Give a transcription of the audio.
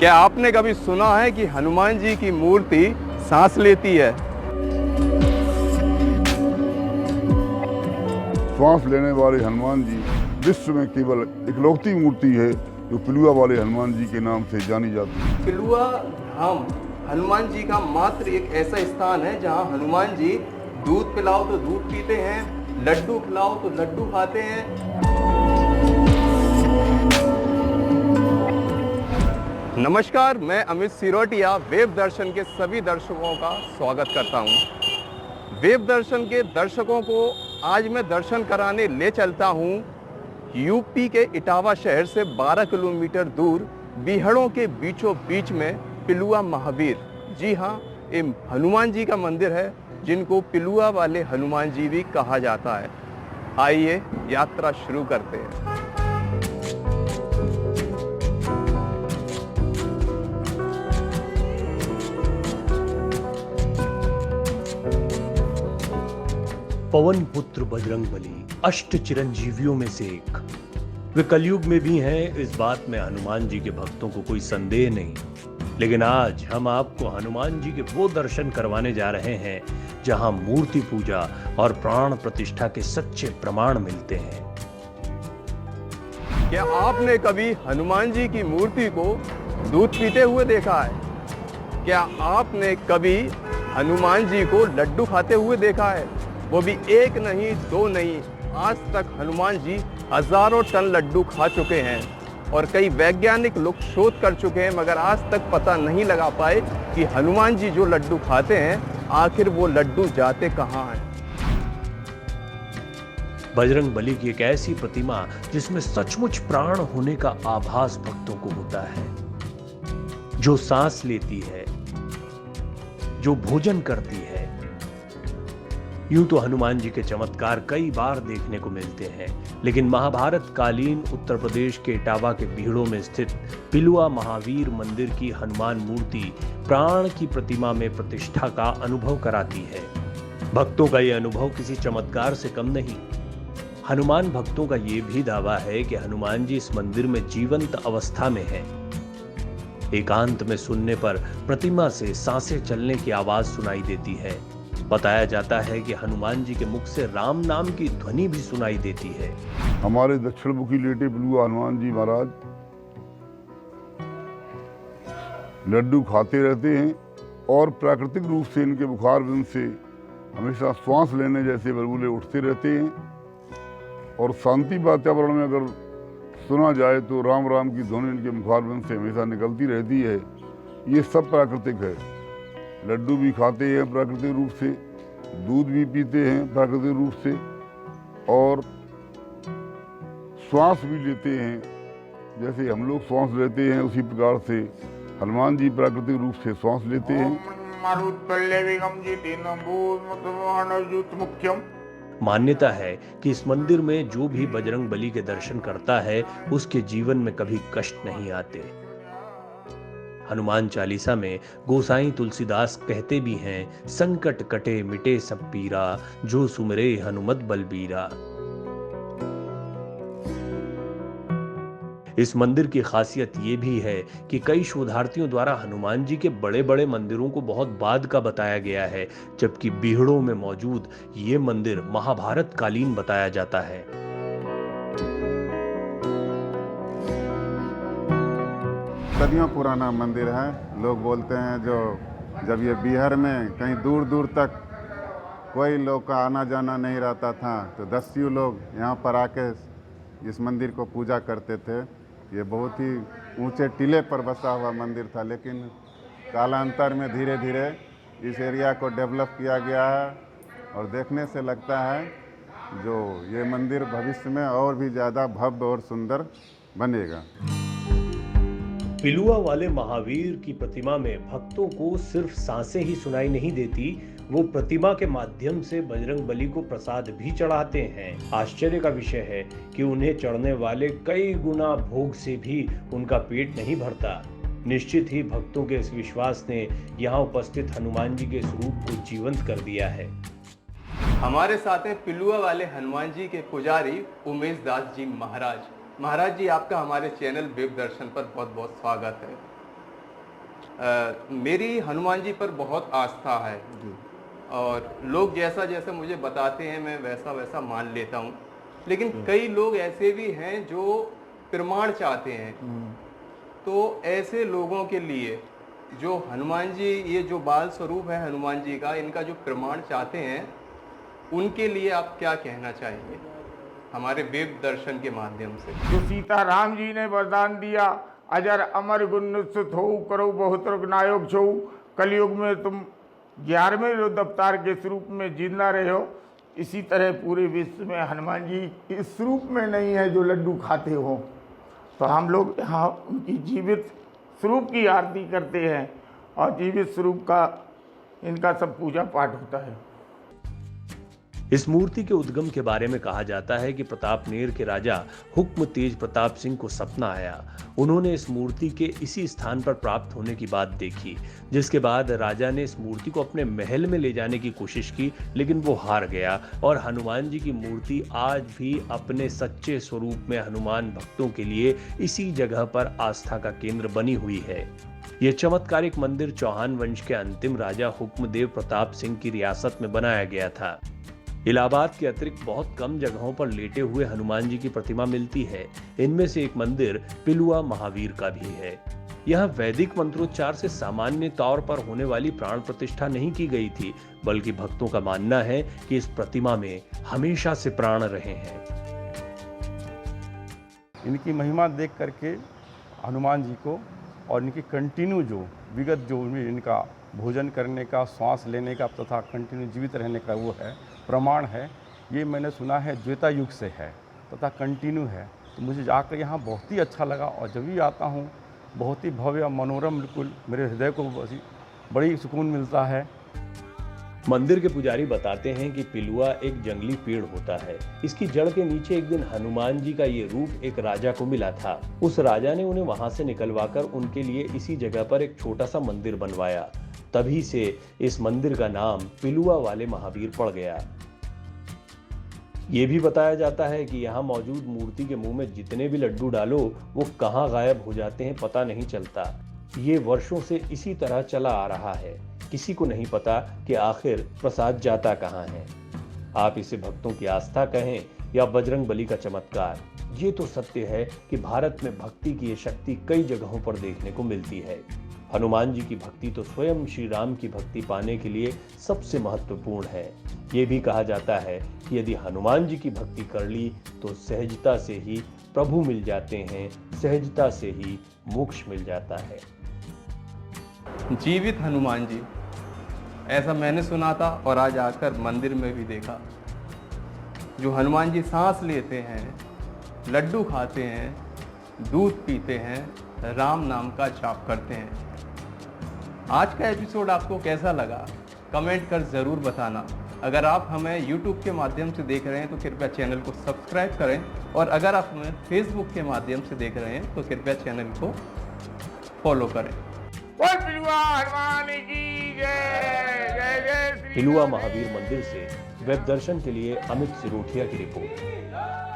क्या आपने कभी सुना है कि हनुमान जी की मूर्ति सांस लेती है? श्वास लेने वाले हनुमान जी विश्व में केवल इकलौती मूर्ति है जो पिलुआ वाले हनुमान जी के नाम से जानी जाती है। पिलुआ धाम हनुमान जी का मात्र एक ऐसा स्थान है जहां हनुमान जी दूध पिलाओ तो दूध पीते हैं, लड्डू खिलाओ तो लड्डू खाते हैं। नमस्कार, मैं अमित सिरोटिया वेब दर्शन के सभी दर्शकों का स्वागत करता हूं। वेब दर्शन के दर्शकों को आज मैं दर्शन कराने ले चलता हूं यूपी के इटावा शहर से 12 किलोमीटर दूर बीहड़ों के बीचों बीच में पिलुआ महावीर। जी हाँ, ये हनुमान जी का मंदिर है जिनको पिलुआ वाले हनुमान जी भी कहा जाता है। आइए यात्रा शुरू करते हैं। पवन पुत्र बजरंगबली अष्ट चिरंजीवियों में से एक। वे कलयुग में भी हैं, इस बात में हनुमान जी के भक्तों को कोई संदेह नहीं। लेकिन आज हम आपको हनुमान जी के वो दर्शन करवाने जा रहे हैं जहां मूर्ति पूजा और प्राण प्रतिष्ठा के सच्चे प्रमाण मिलते हैं। क्या आपने कभी हनुमान जी की मूर्ति को दूध पीते हुए देखा है? क्या आपने कभी हनुमान जी को लड्डू खाते हुए देखा है? वो भी एक नहीं, दो नहीं, आज तक हनुमान जी हजारों टन लड्डू खा चुके हैं और कई वैज्ञानिक लोग शोध कर चुके हैं, मगर आज तक पता नहीं लगा पाए कि हनुमान जी जो लड्डू खाते हैं आखिर वो लड्डू जाते कहाँ हैं। बजरंगबली की एक ऐसी प्रतिमा जिसमें सचमुच प्राण होने का आभास भक्तों को होता है, जो सांस लेती है, जो भोजन करती है। यूं तो हनुमान जी के चमत्कार कई बार देखने को मिलते हैं, लेकिन महाभारत कालीन उत्तर प्रदेश के इटावा के बीहड़ों में स्थित पिलुआ महावीर मंदिर की हनुमान मूर्ति प्राण की प्रतिमा में प्रतिष्ठा का अनुभव कराती है। भक्तों का यह अनुभव किसी चमत्कार से कम नहीं। हनुमान भक्तों का यह भी दावा है कि हनुमान जी इस मंदिर में जीवंत अवस्था में हैं। एकांत में सुनने पर प्रतिमा से सांसें चलने की आवाज सुनाई देती है। बताया जाता है कि हनुमान जी के मुख से राम नाम की ध्वनि भी सुनाई देती है। हमारे दक्षिण मुखी लेटे पिलुआ हनुमान जी महाराज लड्डू खाते रहते हैं और प्राकृतिक रूप से इनके बुखार बिंद से हमेशा श्वास लेने जैसे बुलबुले उठते रहते हैं और शांति वातावरण में अगर सुना जाए तो राम राम की ध्वनि इनके बुखार बिंद से हमेशा निकलती रहती है। ये सब प्राकृतिक है। लड्डू भी खाते हैं प्राकृतिक रूप से, दूध भी पीते हैं प्राकृतिक रूप से और श्वास भी लेते हैं। जैसे हम लोग श्वास लेते हैं उसी प्रकार से हनुमान जी प्राकृतिक रूप से श्वास लेते हैं। मान्यता है कि इस मंदिर में जो भी बजरंगबली के दर्शन करता है उसके जीवन में कभी कष्ट नहीं आते। हनुमान चालीसा में गोसाई तुलसीदास कहते भी हैं, संकट कटे मिटे सब पीरा, जो सुमरे हनुमत बलबीरा। इस मंदिर की खासियत ये भी है कि कई शोधार्थियों द्वारा हनुमान जी के बड़े बड़े मंदिरों को बहुत बाद का बताया गया है, जबकि बीहड़ों में मौजूद ये मंदिर महाभारत कालीन बताया जाता है। सदियों पुराना मंदिर है। लोग बोलते हैं जो जब ये बिहार में कहीं दूर दूर तक कोई लोग का आना जाना नहीं रहता था तो दस्यु लोग यहाँ पर आके इस मंदिर को पूजा करते थे। ये बहुत ही ऊंचे टीले पर बसा हुआ मंदिर था, लेकिन कालांतर में धीरे धीरे इस एरिया को डेवलप किया गया है और देखने से लगता है जो ये मंदिर भविष्य में और भी ज़्यादा भव्य और सुंदर बनेगा। पिलुआ वाले महावीर की प्रतिमा में भक्तों को सिर्फ सांसें ही सुनाई नहीं देती, वो प्रतिमा के माध्यम से बजरंगबली को प्रसाद भी चढ़ाते हैं। आश्चर्य का विषय है कि उन्हें चढ़ने वाले कई गुना भोग से भी उनका पेट नहीं भरता। निश्चित ही भक्तों के इस विश्वास ने यहाँ उपस्थित हनुमान जी के स्वरूप को जीवंत कर दिया है। हमारे साथ हैं पिलुआ वाले हनुमान जी के पुजारी उमेश दास जी महाराज। महाराज जी, आपका हमारे चैनल वेब दर्शन पर बहुत बहुत स्वागत है। मेरी हनुमान जी पर बहुत आस्था है और लोग जैसा जैसा मुझे बताते हैं मैं वैसा वैसा मान लेता हूँ, लेकिन कई लोग ऐसे भी हैं जो प्रमाण चाहते हैं। तो ऐसे लोगों के लिए जो हनुमान जी, ये जो बाल स्वरूप है हनुमान जी का, इनका जो प्रमाण चाहते हैं, उनके लिए आप क्या कहना चाहेंगे हमारे वेब दर्शन के माध्यम से? जो सीता राम जी ने वरदान दिया, अजर अमर गुण सुत हो करो बहुत नायक छो, कलयुग में तुम 11वें रुद्र अवतार के स्वरूप में जिंदा रहे हो। इसी तरह पूरे विश्व में हनुमान जी इस स्वरूप में नहीं है जो लड्डू खाते हो। तो हम लोग यहाँ उनकी जीवित स्वरूप की आरती करते हैं और जीवित स्वरूप का इनका सब पूजा पाठ होता है। इस मूर्ति के उद्गम के बारे में कहा जाता है कि प्रतापनेर के राजा हुक्म तेज प्रताप सिंह को सपना आया। उन्होंने इस मूर्ति के इसी स्थान पर प्राप्त होने की बात देखी, जिसके बाद राजा ने इस मूर्ति को अपने महल में ले जाने की कोशिश की, लेकिन वो हार गया और हनुमान जी की मूर्ति आज भी अपने सच्चे स्वरूप में हनुमान भक्तों के लिए इसी जगह पर आस्था का केंद्र बनी हुई है। यह चमत्कारिक मंदिर चौहान वंश के अंतिम राजा हुक्मदेव प्रताप सिंह की रियासत में बनाया गया था। इलाहाबाद के अतिरिक्त बहुत कम जगहों पर लेटे हुए हनुमान जी की प्रतिमा मिलती है। इनमें से एक मंदिर पिलुआ महावीर का भी है। यह वैदिक मंत्रोच्चार से सामान्य तौर पर होने वाली प्राण प्रतिष्ठा नहीं की गई थी, बल्कि भक्तों का मानना है कि इस प्रतिमा में हमेशा से प्राण रहे हैं। इनकी महिमा देख करके हनुमान जी को और इनकी कंटिन्यू जो विगत जो इनका भोजन करने का, श्वास लेने का तथा कंटिन्यू जीवित रहने का वो है प्रमाण है, ये मैंने सुना है त्रेता युग से है तथा कंटिन्यू है। तो मुझे जाकर यहाँ बहुत ही अच्छा लगा और जब भी आता हूँ बहुत ही भव्य मनोरम, बिल्कुल मेरे हृदय को बड़ी सुकून मिलता है। मंदिर के पुजारी बताते हैं कि पिलुआ एक जंगली पेड़ होता है। इसकी जड़ के नीचे एक दिन हनुमान जी का ये रूप एक राजा को मिला था। उस राजा ने उन्हें वहां से निकलवाकर उनके लिए इसी जगह पर एक छोटा सा मंदिर बनवाया। तभी से इस मंदिर का नाम पिलुआ वाले महावीर पड़ गया। ये भी बताया जाता है कि यहाँ मौजूद मूर्ति के मुंह में जितने भी लड्डू डालो वो कहाँ गायब हो जाते हैं पता नहीं चलता। ये वर्षों से इसी तरह चला आ रहा है। किसी को नहीं पता कि आखिर प्रसाद जाता कहाँ है। आप इसे भक्तों की आस्था कहें या बजरंग बली का चमत्कार, ये तो सत्य है कि भारत में भक्ति की ये शक्ति कई जगहों पर देखने को मिलती है। हनुमान जी की भक्ति तो स्वयं श्री राम की भक्ति पाने के लिए सबसे महत्वपूर्ण है। ये भी कहा जाता है कि यदि हनुमान जी की भक्ति कर ली तो सहजता से ही प्रभु मिल जाते हैं, सहजता से ही मोक्ष मिल जाता है। जीवित हनुमान जी, ऐसा मैंने सुना था और आज आकर मंदिर में भी देखा। जो हनुमान जी सांस लेते हैं, लड्डू खाते हैं, दूध पीते हैं, राम नाम का जाप करते हैं। आज का एपिसोड आपको कैसा लगा कमेंट कर ज़रूर बताना। अगर आप हमें YouTube के माध्यम से देख रहे हैं तो कृपया चैनल को सब्सक्राइब करें और अगर आप हमें Facebook के माध्यम से देख रहे हैं तो कृपया चैनल को फॉलो करें। पिलुआ महावीर मंदिर से वेब दर्शन के लिए अमित सिरोठिया की रिपोर्ट।